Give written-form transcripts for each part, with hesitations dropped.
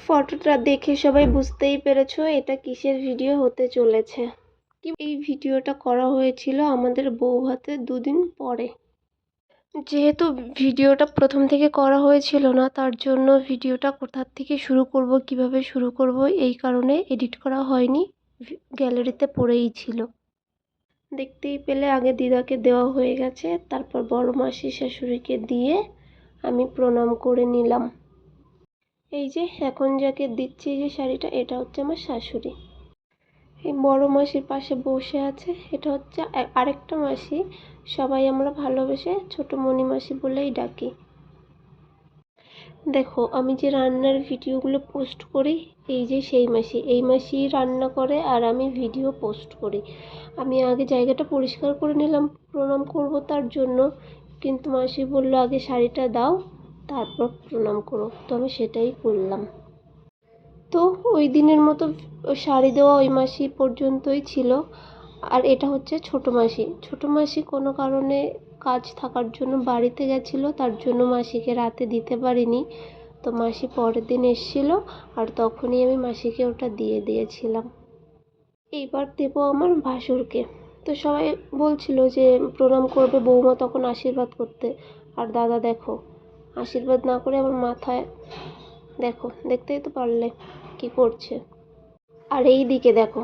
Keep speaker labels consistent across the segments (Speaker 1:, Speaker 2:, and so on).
Speaker 1: ফটোটা দেখে সবাই বুঝতেই পেরেছো এটা কিসের ভিডিও হতে চলেছে। এই ভিডিওটা করা হয়েছিল আমাদের বউ ভাতের 2 দিন পরে। যেহেতু ভিডিওটা প্রথম থেকে করা হয়েছিল না, তার জন্য ভিডিওটা কোথা থেকে শুরু করব, কিভাবে শুরু করব, এই কারণে এডিট করা হয়নি, গ্যালারিতে পড়েই ছিল। দেখতেই পেলে আগে দিদাকে দেওয়া হয়ে গেছে, তারপর বড় মাসি শাশুড়িকে দিয়ে আমি প্রণাম করে নিলাম। এই যে এখন যাকে দিচ্ছি যে শাড়িটা, এটা হচ্ছে আমার শাশুড়ি। এই বড় মাসির পাশে বসে আছে, এটা হচ্ছে আরেকটা মাসি। সবাই আমরা ভালোবেসে ছোট মণি মাসি বলেই ডাকি। দেখো আমি যে রান্নার ভিডিওগুলো পোস্ট করি, এই যে সেই মাসি, এই মাসি রান্না করে আর আমি ভিডিও পোস্ট করি। আমি আগে জায়গাটা পরিষ্কার করে নিলাম প্রণাম করব তার জন্য, কিন্তু মাসি বলল আগে শাড়িটা দাও তারপর প্রণাম করো, তো আমি সেটাই করলাম। তো ওই দিনের মতো শাড়ি দেওয়া ওই মাসি পর্যন্তই ছিল। আর এটা হচ্ছে ছোট মাসি। ছোট মাসি কোনো কারণে কাজ থাকার জন্য বাড়িতে গেছিলো, তার জন্য মাসিকে রাতে দিতে পারিনি। তো মাসি পরের দিন এসেছিল আর তখনই আমি মাসিকে ওটা দিয়ে দিয়েছিলাম। এইবার দেবো আমার ভাসুরকে। তো সবাই বলছিল যে প্রণাম করবে বৌমা, তখন আশীর্বাদ করতে। আর দাদা দেখো আশীর্বাদ না করে আমার মাথায়, দেখো দেখতেই তো পারলে কি করছে। আর এই দিকে দেখো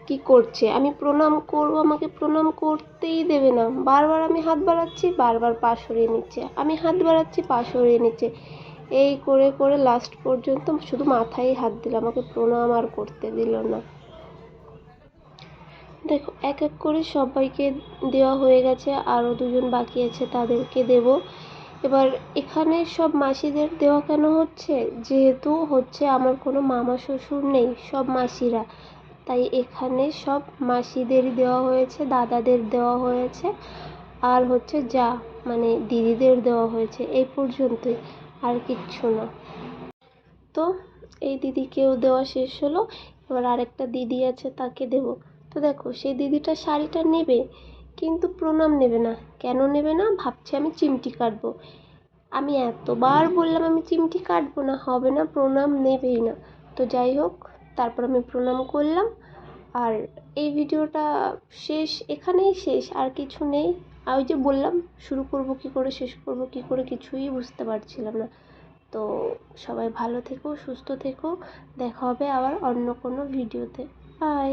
Speaker 1: কি করছে, আমি প্রণাম করব আমাকে প্রণাম করতেই দেবে না। বারবার আমি হাত বাড়াচ্ছি, বারবার পা সরিয়ে নিচ্ছে, আমি হাত বাড়াচ্ছি, পা সরিয়ে নিচ্ছে। এই করে করে লাস্ট পর্যন্ত শুধু মাথায় হাত দিল, আমাকে প্রণাম আর করতে দিল না। দেখো এক এক করে সবাইকে দেওয়া হয়ে গেছে, আরও 2জন বাকি আছে, তাদেরকে দেব। এবার এখানে সব মাসিদের দেওয়া কেন হচ্ছে, যেহেতু হচ্ছে আমার কোনো মামা শ্বশুর নেই, সব মাসিরা, তাই এখানে সব মাসিদেরই দেওয়া হয়েছে, দাদাদের দেওয়া হয়েছে, আর হচ্ছে যা মানে দিদিদের দেওয়া হয়েছে, এই পর্যন্তই, আর কিচ্ছু না। তো এই দিদিকেও দেওয়া শেষ হলো, এবার আরেকটা দিদি আছে তাকে দেব। তো দেখো সেই দিদিটা শাড়িটা নেবে কিন্তু প্রণাম নেবে না। কেন নেবে না? ভাবছে আমি চিমটি কাটবো। আমি এতবার বললাম আমি চিমটি কাটবো না, হবে না, প্রণাম নেবেই না। তো যাই হোক, তারপর আমি প্রণাম করলাম। আর এই ভিডিওটা শেষ, এখানেই শেষ, আর কিছু নেই। আর ওই যে বললাম শুরু করব কী করে, শেষ করব কী করে, কিছুই বুঝতে পারছিলাম না। তো সবাই ভালো থেকো, সুস্থ থেকো, দেখা হবে আবার অন্য কোনো ভিডিওতে। বাই।